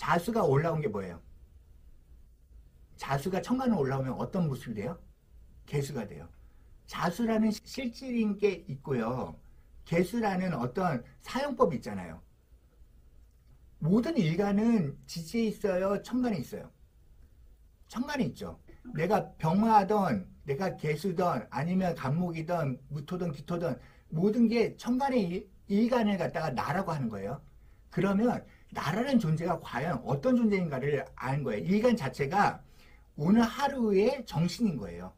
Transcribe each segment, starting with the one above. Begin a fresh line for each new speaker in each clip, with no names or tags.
자수가 올라온 게 뭐예요? 자수가 천간으로 올라오면 어떤 모습이 돼요? 개수가 돼요. 자수라는 실질인 게 있고요. 개수라는 어떤 사용법이 있잖아요. 모든 일간은 지지에 있어요? 천간에 있어요? 천간에 있죠. 내가 병화든 내가 개수든 아니면 간목이든 무토든 기토든 모든 게 천간의 일간을 갖다가 나라고 하는 거예요. 그러면 나라는 존재가 과연 어떤 존재인가를 아는 거예요. 일간 자체가 오늘 하루의 정신인 거예요.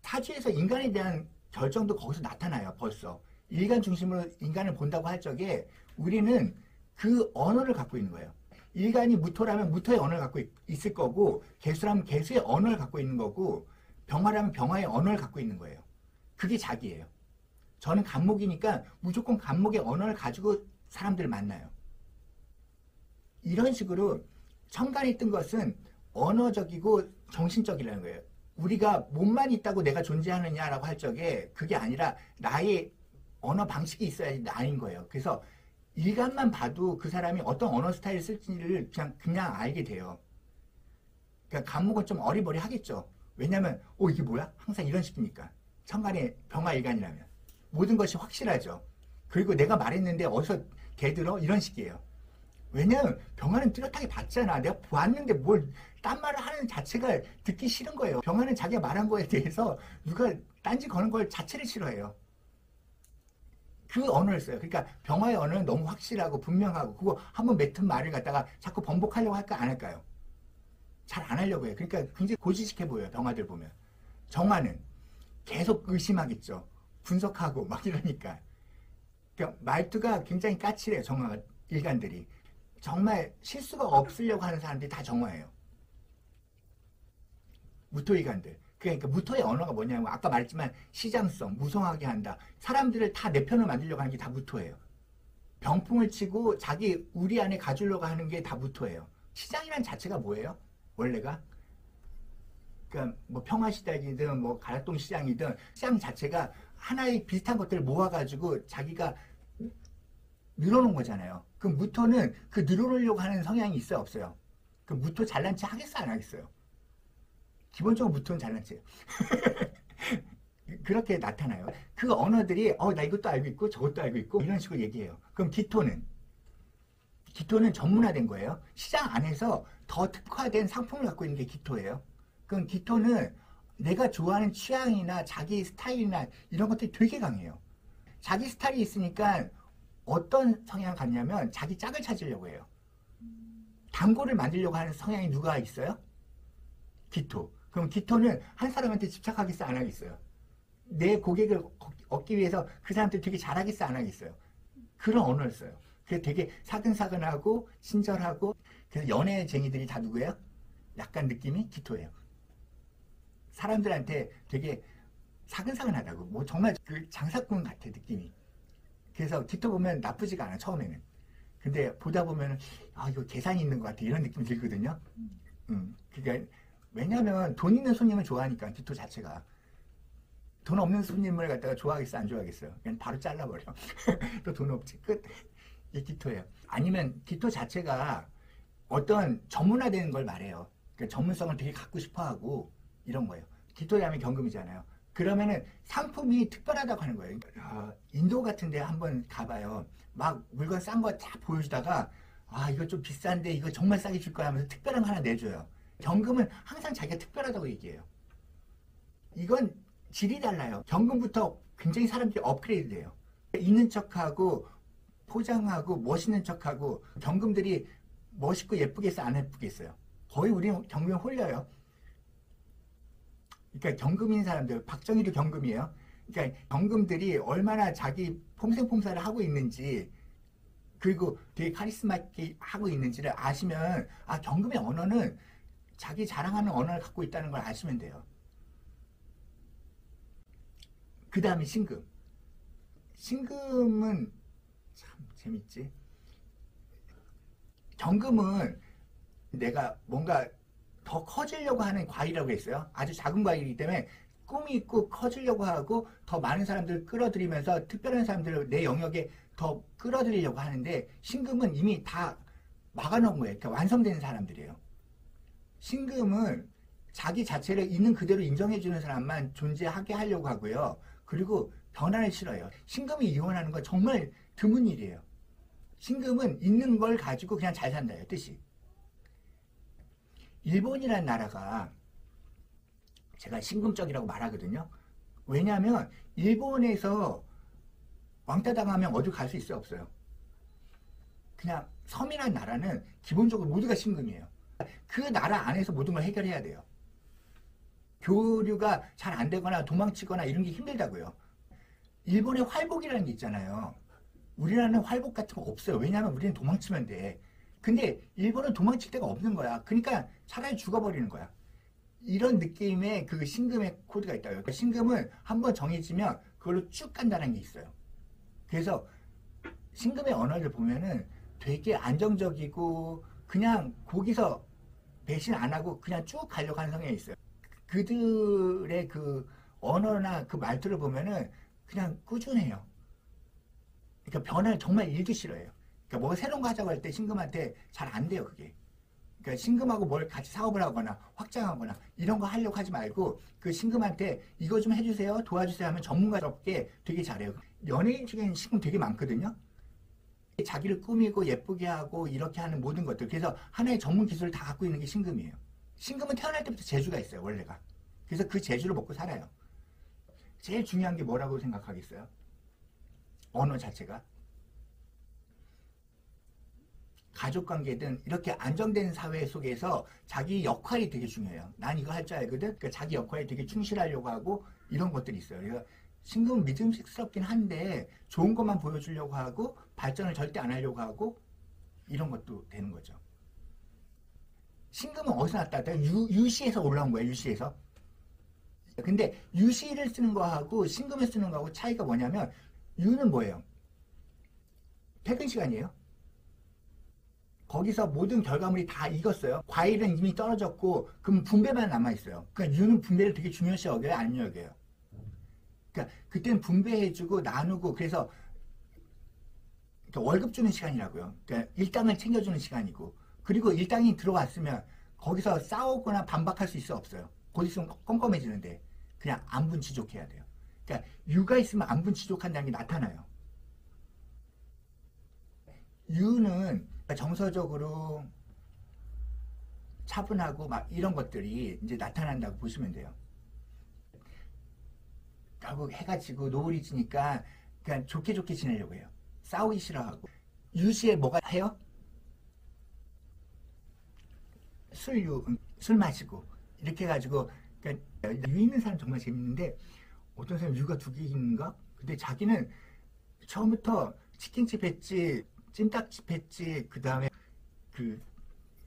사주에서 인간에 대한 결정도 거기서 나타나요. 벌써 일간 중심으로 인간을 본다고 할 적에 우리는 그 언어를 갖고 있는 거예요. 일간이 무토라면 무토의 언어를 갖고 있을 거고, 개수라면 개수의 언어를 갖고 있는 거고, 병화라면 병화의 언어를 갖고 있는 거예요. 그게 자기예요. 저는 간목이니까 무조건 간목의 언어를 가지고 사람들을 만나요. 이런 식으로 천간에 뜬 것은 언어적이고 정신적이라는 거예요. 우리가 몸만 있다고 내가 존재하느냐라고 할 적에 그게 아니라 나의 언어 방식이 있어야지 나인 거예요. 그래서 일간만 봐도 그 사람이 어떤 언어 스타일을 쓸지를 그냥 알게 돼요. 그러니까 간목은 좀 어리버리 하겠죠. 왜냐면 이게 뭐야? 항상 이런 식이니까. 천간의 병화 일간이라면 모든 것이 확실하죠. 그리고 내가 말했는데 어디서 개들어? 이런 식이에요. 왜냐면 병화는 뚜렷하게 봤잖아. 내가 봤는데 뭘 딴 말을 하는 자체가 듣기 싫은 거예요. 병화는 자기가 말한 거에 대해서 누가 딴지 거는 걸 자체를 싫어해요. 그 언어를 써요. 그러니까 병화의 언어는 너무 확실하고 분명하고, 그거 한번 맺은 말을 갖다가 자꾸 번복하려고 할까 안 할까요? 잘 안 하려고 해요. 그러니까 굉장히 고지식해 보여요. 병화들 보면. 정화는 계속 의심하겠죠. 분석하고 막 이러니까. 그러니까 말투가 굉장히 까칠해요. 정화 일간들이. 정말 실수가 없으려고 하는 사람들이 다 정화예요. 무토일간들. 그러니까 무토의 언어가 뭐냐면 아까 말했지만 시장성, 무성하게 한다. 사람들을 다 내 편을 만들려고 하는 게 다 무토예요. 병풍을 치고 자기 우리 안에 가주려고 하는 게 다 무토예요. 시장이란 자체가 뭐예요? 원래가? 그러니까 뭐 평화시장이든 뭐 가락동 시장이든 시장 자체가 하나의 비슷한 것들을 모아가지고 자기가 늘어놓은 거잖아요. 그 무토는 그 늘어놓으려고 하는 성향이 있어요, 없어요? 그 무토 잘난 체 하겠어, 안 하겠어요? 기본적으로 무토는 잘난 체예요. 그렇게 나타나요. 그 언어들이 나 이것도 알고 있고 저것도 알고 있고 이런 식으로 얘기해요. 그럼 기토는 전문화된 거예요. 시장 안에서 더 특화된 상품을 갖고 있는 게 기토예요. 그럼 기토는 내가 좋아하는 취향이나 자기 스타일이나 이런 것들이 되게 강해요. 자기 스타일이 있으니까 어떤 성향을 갖냐면 자기 짝을 찾으려고 해요. 단골을 만들려고 하는 성향이 누가 있어요? 기토. 그럼 기토는 한 사람한테 집착하겠어, 안 하겠어요? 내 고객을 얻기 위해서 그 사람한테 되게 잘하겠어, 안 하겠어요? 그런 언어를 써요. 그래서 되게 사근사근하고 친절하고, 그래서 연애쟁이들이 다 누구예요? 약간 느낌이 기토예요. 사람들한테 되게 사근사근하다고. 뭐 정말 그 장사꾼 같아, 느낌이. 그래서 기토 보면 나쁘지가 않아, 처음에는. 근데 보다 보면 이거 계산이 있는 것 같아, 이런 느낌이 들거든요. 그러니까 왜냐면 돈 있는 손님을 좋아하니까, 기토 자체가. 돈 없는 손님을 갖다가 좋아하겠어, 안 좋아하겠어요? 그냥 바로 잘라버려. 또 돈 없지, 끝. 이게 기토예요. 아니면 기토 자체가 어떤 전문화되는 걸 말해요. 그러니까 전문성을 되게 갖고 싶어하고 이런 거예요. 기토라면 경금이잖아요. 그러면은 상품이 특별하다고 하는 거예요. 인도 같은 데 한번 가봐요. 막 물건 싼 거 다 보여주다가 이거 좀 비싼데 이거 정말 싸게 줄 거야 하면서 특별한 거 하나 내줘요. 경금은 항상 자기가 특별하다고 얘기해요. 이건 질이 달라요. 경금부터 굉장히 사람들이 업그레이드 돼요. 있는 척하고 포장하고 멋있는 척하고, 경금들이 멋있고 예쁘겠어, 안 예쁘겠어요? 거의 우리는 경금에 홀려요. 그러니까 경금인 사람들, 박정희도 경금이에요. 그러니까 경금들이 얼마나 자기 폼생폼사를 하고 있는지, 그리고 되게 카리스마 있게 하고 있는지를 아시면 경금의 언어는 자기 자랑하는 언어를 갖고 있다는 걸 아시면 돼요. 그 다음에 신금. 신금은 참 재밌지. 경금은 내가 뭔가 더 커지려고 하는 과일이라고 했어요. 아주 작은 과일이기 때문에 꿈이 있고 커지려고 하고 더 많은 사람들을 끌어들이면서 특별한 사람들을 내 영역에 더 끌어들이려고 하는데, 신금은 이미 다 막아놓은 거예요. 그러니까 완성된 사람들이에요. 신금은 자기 자체를 있는 그대로 인정해주는 사람만 존재하게 하려고 하고요. 그리고 변화를 싫어요. 신금이 이혼하는 건 정말 드문 일이에요. 신금은 있는 걸 가지고 그냥 잘 산다요, 뜻이. 일본이라는 나라가 제가 신금적이라고 말하거든요. 왜냐하면 일본에서 왕따 당하면 어디 갈 수 있어요, 없어요? 그냥 섬이라는 나라는 기본적으로 모두가 신금이에요. 그 나라 안에서 모든 걸 해결해야 돼요. 교류가 잘 안 되거나 도망치거나 이런 게 힘들다고요. 일본의 활복이라는 게 있잖아요. 우리나라는 활복 같은 거 없어요. 왜냐하면 우리는 도망치면 돼. 근데 일본은 도망칠 데가 없는 거야. 그러니까 차라리 죽어버리는 거야. 이런 느낌의 그 신금의 코드가 있다고요. 그러니까 신금은 한번 정해지면 그걸로 쭉 간다는 게 있어요. 그래서 신금의 언어를 보면은 되게 안정적이고 그냥 거기서 배신 안 하고 그냥 쭉 가려고 하는 성향이 있어요. 그들의 그 언어나 그 말투를 보면은 그냥 꾸준해요. 그러니까 변화를 정말 일도 싫어해요. 그러니까 뭐 새로운 거 하자고 할 때 신금한테 잘 안 돼요, 그게. 그러니까 신금하고 뭘 같이 사업을 하거나 확장하거나 이런 거 하려고 하지 말고 그 신금한테 이거 좀 해주세요, 도와주세요 하면 전문가답게 되게 잘해요. 연예인 중에는 신금 되게 많거든요. 자기를 꾸미고 예쁘게 하고 이렇게 하는 모든 것들. 그래서 하나의 전문 기술을 다 갖고 있는 게 신금이에요. 신금은 태어날 때부터 재주가 있어요, 원래가. 그래서 그 재주를 먹고 살아요. 제일 중요한 게 뭐라고 생각하겠어요? 언어 자체가. 가족관계든 이렇게 안정된 사회 속에서 자기 역할이 되게 중요해요. 난 이거 할 줄 알거든. 그러니까 자기 역할에 되게 충실하려고 하고 이런 것들이 있어요. 그래서 신금은 믿음직스럽긴 한데 좋은 것만 보여주려고 하고 발전을 절대 안 하려고 하고 이런 것도 되는 거죠. 신금은 어디서 났다? 유시에서 올라온 거예요. 유시에서. 근데 유시를 쓰는 거하고 신금을 쓰는 거하고 차이가 뭐냐면 유는 뭐예요? 퇴근 시간이에요. 거기서 모든 결과물이 다 익었어요. 과일은 이미 떨어졌고 그럼 분배만 남아있어요. 그러니까 유는 분배를 되게 중요시 여겨요? 안 여겨요? 그러니까 그때는 분배해주고 나누고 그래서 그러니까 월급 주는 시간이라고요. 그러니까 일당을 챙겨주는 시간이고 그리고 일당이 들어왔으면 거기서 싸우거나 반박할 수 있어 없어요. 곧 있으면 껌껌해지는데 그냥 안분지족해야 돼요. 그러니까 유가 있으면 안분지족한다는 게 나타나요. 유는 정서적으로 차분하고 막 이런 것들이 이제 나타난다고 보시면 돼요. 결국 해가 지고 노을이 지니까 그냥 좋게 좋게 지내려고 해요. 싸우기 싫어하고. 유시에 뭐가 해요? 술 마시고 이렇게 해가지고 그러니까 유 있는 사람 정말 재밌는데 어떤 사람 유가 두 개 있는가? 근데 자기는 처음부터 치킨집 했지 찜닭집 했지 그 다음에 그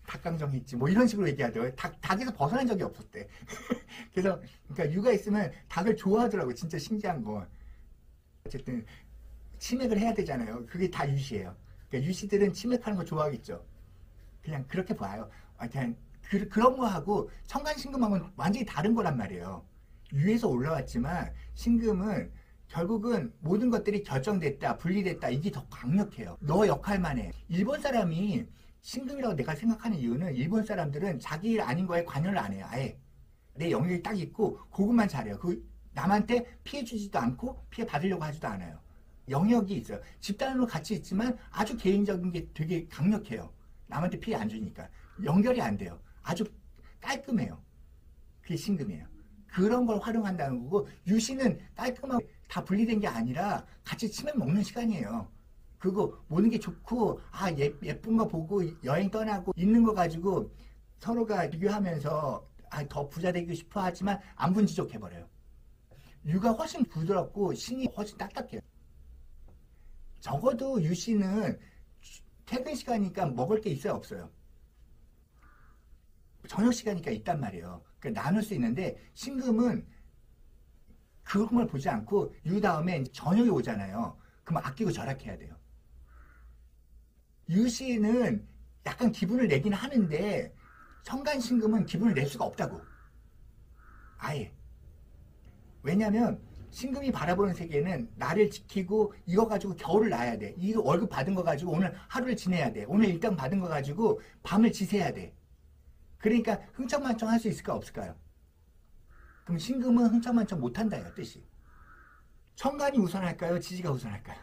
닭강정 했지 뭐 이런 식으로 얘기하더라고요. 닭에서 벗어난 적이 없었대. 그래서 그러니까 유가 있으면 닭을 좋아하더라고요. 진짜 신기한 거. 어쨌든 치맥을 해야 되잖아요. 그게 다 유시예요. 그러니까 유시들은 치맥하는 거 좋아하겠죠. 그냥 그렇게 봐요. 그냥 그런 거하고 청간신금하고는 완전히 다른 거란 말이에요. 유에서 올라왔지만 신금은 결국은 모든 것들이 결정됐다, 분리됐다, 이게 더 강력해요. 너 역할만 해. 일본 사람이 신금이라고 내가 생각하는 이유는 일본 사람들은 자기 일 아닌 거에 관여를 안 해요. 아예. 내 영역이 딱 있고 그것만 잘해요. 그 남한테 피해 주지도 않고 피해 받으려고 하지도 않아요. 영역이 있어요. 집단으로 같이 있지만 아주 개인적인 게 되게 강력해요. 남한테 피해 안 주니까. 연결이 안 돼요. 아주 깔끔해요. 그게 신금이에요. 그런 걸 활용한다는 거고 유시는 깔끔하고 다 분리된 게 아니라 같이 치맥 먹는 시간이에요. 그리고 모든 게 좋고 예쁜 거 보고 여행 떠나고 있는 거 가지고 서로가 비교하면서 더 부자 되고 싶어 하지만 안분지족해버려요. 유가 훨씬 부드럽고 신이 훨씬 딱딱해요. 적어도 유씨는 퇴근 시간이니까 먹을 게 있어요 없어요? 저녁 시간이니까 있단 말이에요. 그러니까 나눌 수 있는데 신금은 그런 걸 보지 않고 유 다음에 저녁이 오잖아요. 그럼 아끼고 절약해야 돼요. 유씨는 약간 기분을 내긴 하는데 청간신금은 기분을 낼 수가 없다고. 아예. 왜냐면 신금이 바라보는 세계는 나를 지키고 이거 가지고 겨울을 나야 돼. 이 월급 받은 거 가지고 오늘 하루를 지내야 돼. 오늘 일당 받은 거 가지고 밤을 지새야 돼. 그러니까 흥청망청 할 수 있을까 없을까요? 그럼 신금은 흥청망청 못한다요 뜻이. 천간이 우선할까요? 지지가 우선할까요?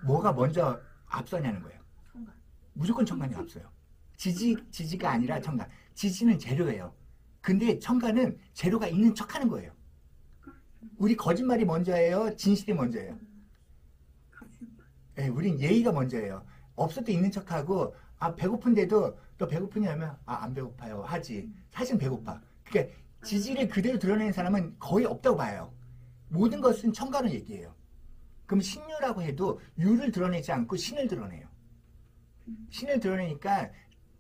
뭐가 먼저 앞서냐는 거예요.
천간.
무조건 천간이 앞서요. 지지가 아니라 천간. 지지는 재료예요. 근데 천간은 재료가 있는 척하는 거예요. 우리 거짓말이 먼저예요? 진실이 먼저예요?
거짓말.
네, 우린 예의가 먼저예요. 없을 때 있는 척하고 아 배고픈데도 너 배고프냐면 아 안 배고파요 하지. 사실 배고파. 그러니까 지지를 그대로 드러내는 사람은 거의 없다고 봐요. 모든 것은 천간을 얘기해요. 그럼 신유라고 해도 유를 드러내지 않고 신을 드러내요. 신을 드러내니까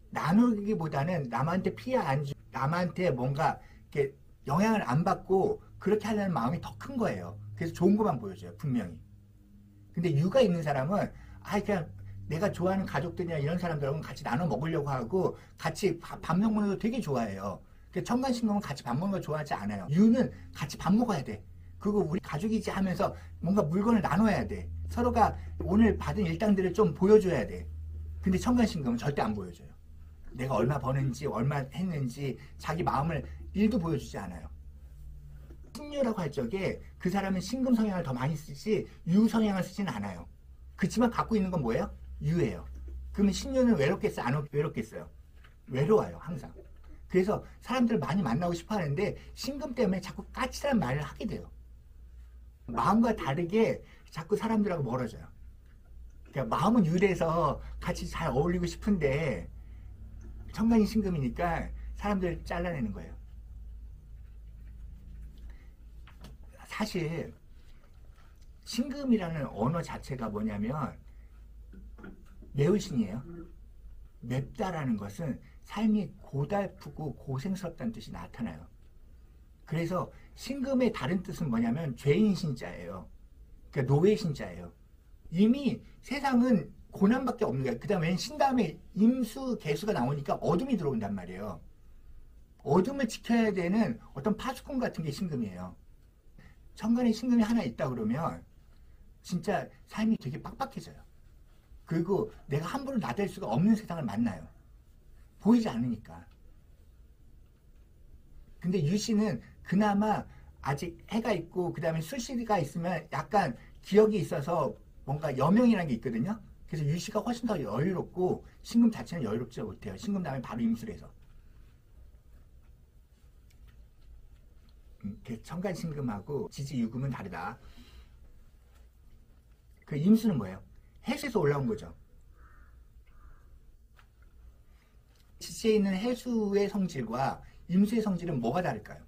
나누기보다는 남한테 피해 안 주고 남한테 뭔가 이렇게 영향을 안 받고 그렇게 하려는 마음이 더 큰 거예요. 그래서 좋은 것만 보여줘요. 분명히. 근데 유가 있는 사람은 그냥 내가 좋아하는 가족들이나 이런 사람들하고 같이 나눠 먹으려고 하고 같이 밥 먹는 거 되게 좋아해요. 천간신금은 같이 밥 먹는 거 좋아하지 않아요. 유는 같이 밥 먹어야 돼. 그리고 우리 가족이지 하면서 뭔가 물건을 나눠야 돼. 서로가 오늘 받은 일당들을 좀 보여줘야 돼. 근데 천간신금은 절대 안 보여줘요. 내가 얼마 버는지 얼마 했는지 자기 마음을 1도 보여주지 않아요. 신유라고 할 적에 그 사람은 신금 성향을 더 많이 쓰지 유 성향을 쓰지는 않아요. 그렇지만 갖고 있는 건 뭐예요? 유예요. 그러면 신유는 외롭겠어요? 안 외롭겠어요? 외로워요 항상. 그래서 사람들을 많이 만나고 싶어 하는데 신금 때문에 자꾸 까칠한 말을 하게 돼요. 마음과 다르게 자꾸 사람들하고 멀어져요. 그러니까 마음은 유래서 같이 잘 어울리고 싶은데 천간이 신금이니까 사람들 잘라내는 거예요. 사실 신금이라는 언어 자체가 뭐냐면 매울신이에요. 맵다라는 것은 삶이 고달프고 고생스럽다는 뜻이 나타나요. 그래서 신금의 다른 뜻은 뭐냐면 죄인 신자예요. 그러니까 노예 신자예요. 이미 세상은 고난밖에 없는 거야. 그 다음에 신 다음에 임수, 개수가 나오니까 어둠이 들어온단 말이에요. 어둠을 지켜야 되는 어떤 파수꾼 같은 게 신금이에요. 천간에 신금이 하나 있다 그러면 진짜 삶이 되게 빡빡해져요. 그리고 내가 함부로 나댈 수가 없는 세상을 만나요. 보이지 않으니까. 근데 유씨는 그나마 아직 해가 있고 그 다음에 술씨가 있으면 약간 기억이 있어서 뭔가 여명이라는 게 있거든요. 그래서 유씨가 훨씬 더 여유롭고 신금 자체는 여유롭지 못해요. 신금 다음에 바로 임술에서. 천간 신금하고 지지 유금은 다르다. 그 임수는 뭐예요? 해수에서 올라온 거죠. 지지에 있는 해수의 성질과 임수의 성질은 뭐가 다를까요?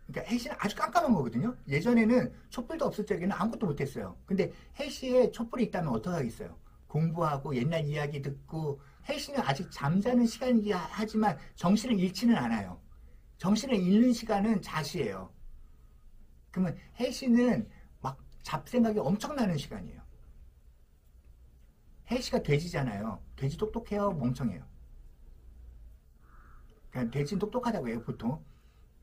그러니까 해시는 아주 깜깜한 거거든요. 예전에는 촛불도 없을 적에는 아무것도 못했어요. 근데 해시에 촛불이 있다면 어떡하겠어요? 공부하고 옛날 이야기 듣고 해시는 아직 잠자는 시간이긴 하지만 정신을 잃지는 않아요. 정신을 잃는 시간은 자시예요. 그러면 해시는 막 잡생각이 엄청나는 시간이에요. 해시가 돼지잖아요. 돼지 똑똑해요? 멍청해요? 그러니까 돼지는 똑똑하다고 해요, 보통.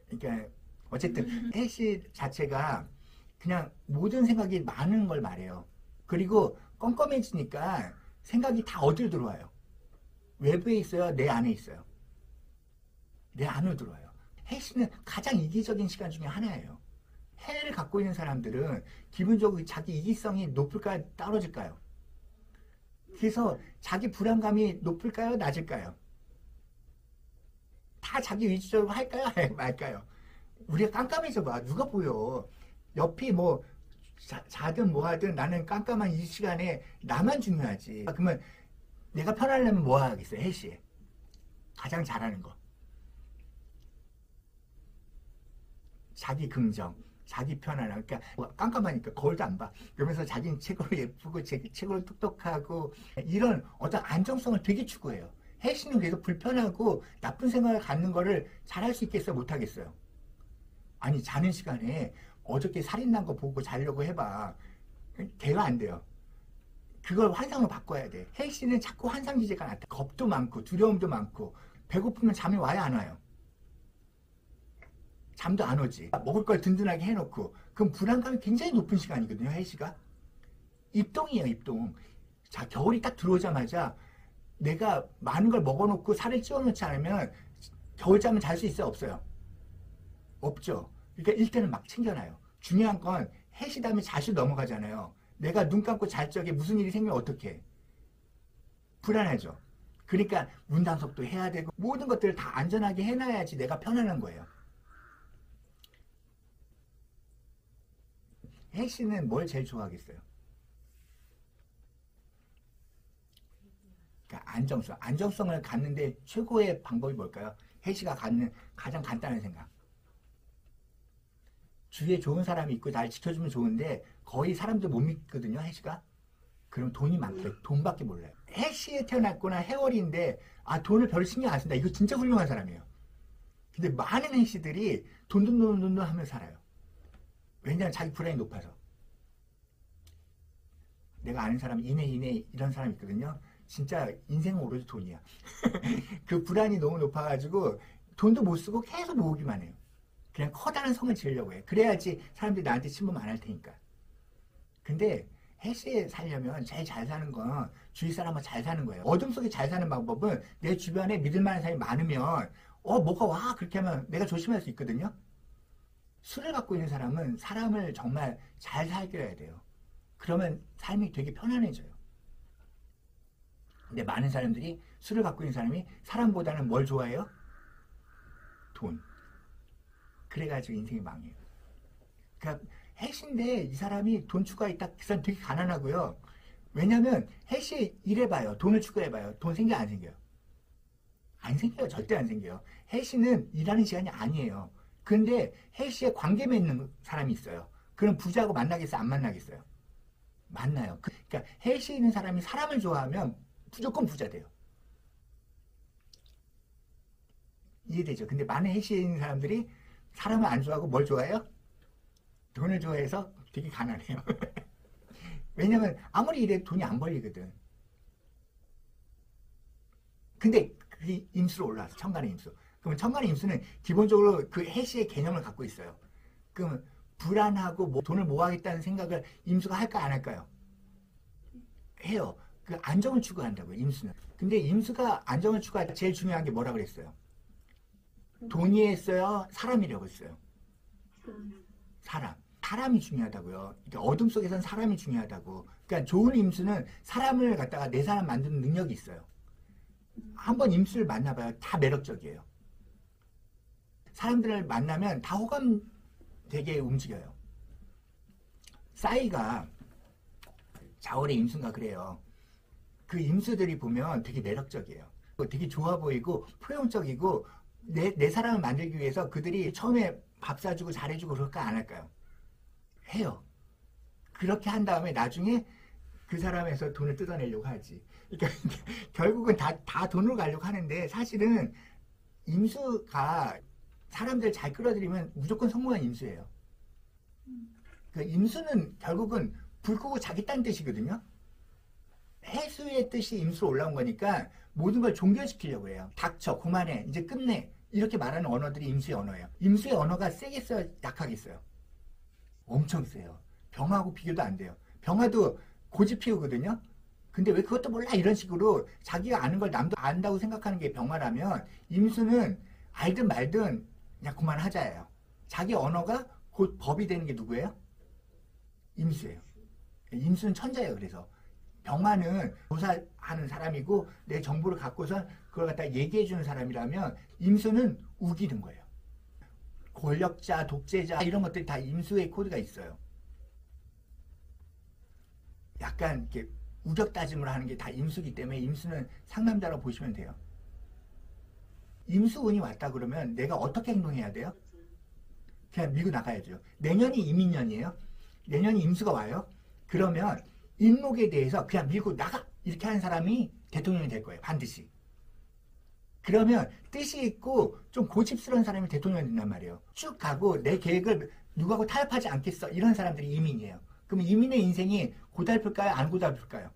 그러니까 어쨌든 해시 자체가 그냥 모든 생각이 많은 걸 말해요. 그리고 껌껌해지니까 생각이 다 어디로 들어와요? 외부에 있어요? 내 안에 있어요? 내 안으로 들어와요. 해시는 가장 이기적인 시간 중에 하나예요. 해를 갖고 있는 사람들은 기본적으로 자기 이기성이 높을까요? 떨어질까요? 그래서 자기 불안감이 높을까요? 낮을까요? 다 자기 위주적으로 할까요? 말까요? 우리가 깜깜해져 봐. 누가 보여? 옆이 뭐 자든 뭐 하든 나는 깜깜한 이 시간에 나만 중요하지. 그러면 내가 편하려면 뭐 하겠어요? 해시에. 가장 잘하는 거. 자기 긍정, 자기 편안함. 그러니까 깜깜하니까 거울도 안 봐. 그러면서 자기는 최고로 예쁘고 최고로 똑똑하고 이런 어떤 안정성을 되게 추구해요. 해시는 그래서 불편하고 나쁜 생각을 갖는 거를 잘할 수 있겠어요? 못하겠어요? 아니 자는 시간에 어저께 살인 난 거 보고 자려고 해봐. 돼가 안 돼요. 그걸 환상으로 바꿔야 돼. 해시는 자꾸 환상 기제가 나타나. 겁도 많고 두려움도 많고 배고프면 잠이 와야 안 와요. 잠도 안 오지. 먹을 걸 든든하게 해놓고. 그럼 불안감이 굉장히 높은 시간이거든요, 해시가. 입동이에요, 입동. 자, 겨울이 딱 들어오자마자 내가 많은 걸 먹어놓고 살을 찌워놓지 않으면 겨울잠은 잘 수 있어요, 없어요? 없죠. 그러니까 일단은 막 챙겨놔요. 중요한 건 해시 다음에 자주 넘어가잖아요. 내가 눈 감고 잘 적에 무슨 일이 생기면 어떡해? 불안하죠. 그러니까 문단속도 해야 되고 모든 것들을 다 안전하게 해놔야지 내가 편안한 거예요. 해시는 뭘 제일 좋아하겠어요? 그러니까 안정성. 안정성을 갖는데 최고의 방법이 뭘까요? 해시가 갖는 가장 간단한 생각. 주위에 좋은 사람이 있고 날 지켜주면 좋은데 거의 사람들 못 믿거든요, 해시가. 그럼 돈이 많대. 돈밖에 몰라요. 해시에 태어났거나 해월인데 돈을 별로 신경 안 쓴다. 이거 진짜 훌륭한 사람이에요. 근데 많은 해시들이 돈 하며 살아요. 왜냐하면 자기 불안이 높아서. 내가 아는 사람 이내 이런 사람 있거든요. 진짜 인생은 오로지 돈이야. 그 불안이 너무 높아가지고 돈도 못 쓰고 계속 모으기만 해요. 그냥 커다란 성을 지으려고 해. 그래야지 사람들이 나한테 침범 안 할 테니까. 근데 해시에 살려면 제일 잘 사는 건 주위 사람과 잘 사는 거예요. 어둠 속에 잘 사는 방법은 내 주변에 믿을 만한 사람이 많으면 뭐가 와 그렇게 하면 내가 조심할 수 있거든요. 술을 갖고 있는 사람은 사람을 정말 잘 살게 해야 돼요. 그러면 삶이 되게 편안해져요. 근데 많은 사람들이 술을 갖고 있는 사람이 사람보다는 뭘 좋아해요? 돈. 그래가지고 인생이 망해요. 그러니까 해시인데 이 사람이 돈 추구하있다 그 사람 되게 가난하고요. 왜냐면 해시 일해봐요. 돈을 추구해봐요. 돈 생겨 안 생겨요? 안 생겨요. 절대 안 생겨요. 해시는 일하는 시간이 아니에요. 근데 해시에 관계 맺는 사람이 있어요. 그럼 부자하고 만나겠어요? 안 만나겠어요? 만나요. 그러니까 해시에 있는 사람이 사람을 좋아하면 무조건 부자 돼요. 이해되죠? 근데 많은 해시에 있는 사람들이 사람을 안 좋아하고 뭘 좋아해요? 돈을 좋아해서 되게 가난해요. 왜냐면 아무리 이래도 돈이 안 벌리거든. 근데 그게 임수로 올라왔어. 천간의 임수. 그러면 천간의 임수는 기본적으로 그 해시의 개념을 갖고 있어요. 그러면 불안하고 돈을 모아야겠다는 생각을 임수가 할까 안 할까요? 해요. 그 안정을 추구한다고요, 임수는. 근데 임수가 안정을 추구할 때 제일 중요한 게 뭐라고 그랬어요? 돈이 했어요? 사람이라고 했어요? 사람. 사람이 중요하다고요. 그러니까 어둠 속에서는 사람이 중요하다고. 그러니까 좋은 임수는 사람을 갖다가 내 사람 만드는 능력이 있어요. 한번 임수를 만나봐요. 다 매력적이에요. 사람들을 만나면 다 호감 되게 움직여요. 싸이가 자월의 임수인가 그래요. 그 임수들이 보면 되게 매력적이에요. 되게 좋아 보이고 포용적이고 내 사람을 만들기 위해서 그들이 처음에 밥 사주고 잘해주고 그럴까 안 할까요? 해요. 그렇게 한 다음에 나중에 그 사람에서 돈을 뜯어내려고 하지. 그러니까 결국은 다 돈으로 가려고 하는데 사실은 임수가 사람들 잘 끌어들이면 무조건 성공한 임수예요. 그 임수는 결국은 불 끄고 자기 딴 뜻이거든요. 해수의 뜻이 임수로 올라온 거니까 모든 걸 종결시키려고 해요. 닥쳐, 그만해, 이제 끝내. 이렇게 말하는 언어들이 임수의 언어예요. 임수의 언어가 세겠어요? 약하겠어요? 엄청 세요. 병하고 비교도 안 돼요. 병화도 고집 피우거든요. 근데 왜 그것도 몰라 이런 식으로 자기가 아는 걸 남도 안다고 생각하는 게 병화라면 임수는 알든 말든 그냥 그만하자예요. 자기 언어가 곧 법이 되는 게 누구예요? 임수예요. 임수는 천자예요. 그래서 병화는 조사하는 사람이고 내 정보를 갖고서 그걸 갖다 얘기해주는 사람이라면 임수는 우기는 거예요. 권력자, 독재자 이런 것들이 다 임수의 코드가 있어요. 약간 이렇게 우격다짐을 하는 게 다 임수기 때문에 임수는 상남자라고 보시면 돼요. 임수운이 왔다 그러면 내가 어떻게 행동해야 돼요? 그냥 밀고 나가야죠. 내년이 이민년이에요. 내년이 임수가 와요. 그러면 인목에 대해서 그냥 밀고 나가! 이렇게 하는 사람이 대통령이 될 거예요. 반드시. 그러면 뜻이 있고 좀 고집스러운 사람이 대통령이 된단 말이에요. 쭉 가고 내 계획을 누구하고 타협하지 않겠어. 이런 사람들이 이민이에요. 그럼 이민의 인생이 고달플까요? 안 고달플까요?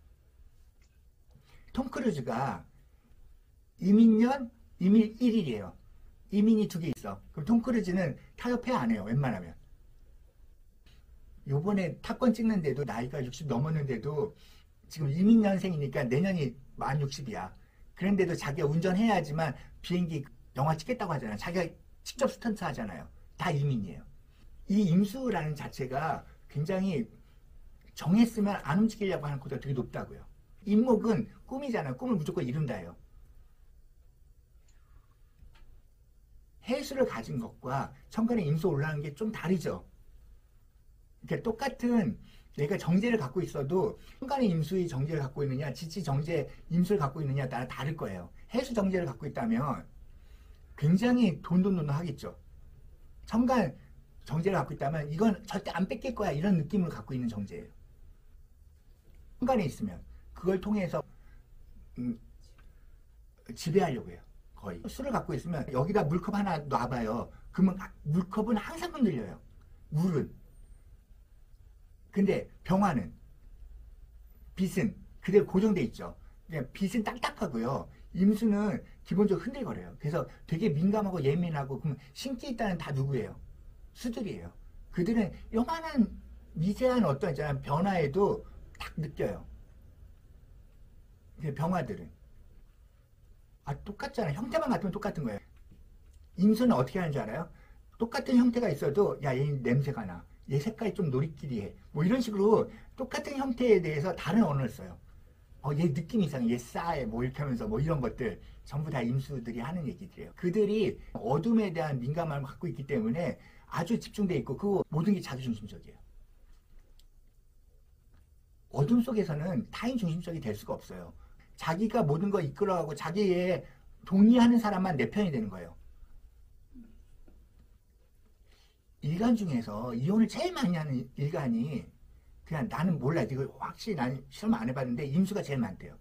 톰 크루즈가 이민년, 이민 1일이에요. 이민이 두 개 있어. 그럼 톰 크루즈는 타협해 안 해요. 웬만하면. 요번에 탑건 찍는데도 나이가 60 넘었는데도 지금 이민년생이니까 내년이 만 60이야. 그런데도 자기가 운전해야지만 비행기 영화 찍겠다고 하잖아요. 자기가 직접 스턴트 하잖아요. 다 이민이에요. 이 임수라는 자체가 굉장히 정했으면 안 움직이려고 하는 코드가 되게 높다고요. 임목은 꿈이잖아요. 꿈을 무조건 이룬다예요. 해수를 가진 것과 천간에 임수 올라가는 게 좀 다르죠. 그러니까 똑같은 내가 정제를 갖고 있어도 천간에 임수의 정제를 갖고 있느냐, 지지 정제 임수를 갖고 있느냐에 따라 다를 거예요. 해수 정제를 갖고 있다면 굉장히 돈돈 하겠죠. 천간 정제를 갖고 있다면 이건 절대 안 뺏길 거야 이런 느낌을 갖고 있는 정제예요. 천간에 있으면 그걸 통해서 지배하려고 해요. 거의 술을 갖고 있으면 여기다 물컵 하나 놔봐요. 그러면 물컵은 항상 흔들려요. 물은. 근데 병화는, 빛은 그대로 고정돼 있죠. 그냥 빛은 딱딱하고요. 임수는 기본적으로 흔들거려요. 그래서 되게 민감하고 예민하고, 그럼 신기 있다는 다 누구예요? 수들이에요. 그들은 요만한 미세한 어떤 있잖아요. 변화에도 딱 느껴요. 병화들은. 똑같잖아요. 형태만 같으면 똑같은 거예요. 임수는 어떻게 하는 줄 알아요? 똑같은 형태가 있어도 야, 얘 냄새가 나. 얘 색깔이 좀 노리끼리해. 뭐 이런 식으로 똑같은 형태에 대해서 다른 언어를 써요. 얘 느낌이 이상해. 얘 싸해. 뭐 이렇게 하면서 뭐 이런 것들 전부 다 임수들이 하는 얘기들이에요. 그들이 어둠에 대한 민감함을 갖고 있기 때문에 아주 집중돼 있고 그 모든 게 자기중심적이에요. 어둠 속에서는 타인 중심적이 될 수가 없어요. 자기가 모든 거 이끌어가고 자기에 동의하는 사람만 내 편이 되는 거예요. 일간 중에서 이혼을 제일 많이 하는 일간이 그냥 나는 몰라. 이거 확실히 난 실험 안 해봤는데 임수가 제일 많대요.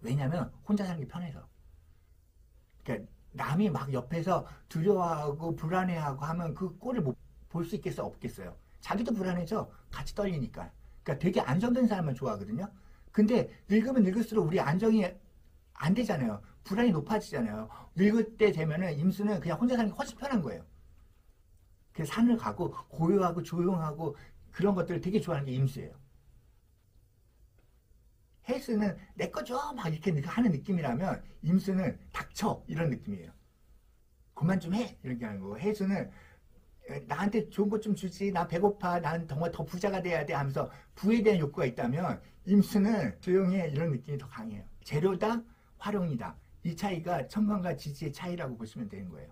왜냐면 혼자 사는 게 편해서. 그러니까 남이 막 옆에서 두려워하고 불안해하고 하면 그 꼴을 볼 수 있겠어 없겠어요. 자기도 불안해져. 같이 떨리니까. 그러니까 되게 안정된 사람만 좋아하거든요. 근데 늙으면 늙을수록 우리 안정이 안 되잖아요. 불안이 높아지잖아요. 늙을 때 되면은 임수는 그냥 혼자 사는 게 훨씬 편한 거예요. 그래서 산을 가고 고요하고 조용하고 그런 것들을 되게 좋아하는 게 임수예요. 해수는 내 거 줘 막 이렇게 하는 느낌이라면 임수는 닥쳐 이런 느낌이에요. 그만 좀 해 이렇게 하는 거고, 해수는 나한테 좋은 것 좀 주지, 나 배고파, 난 정말 더 부자가 돼야 돼 하면서 부에 대한 욕구가 있다면 임수는 조용해 이런 느낌이 더 강해요. 재료다, 활용이다. 이 차이가 천간과 지지의 차이라고 보시면 되는 거예요.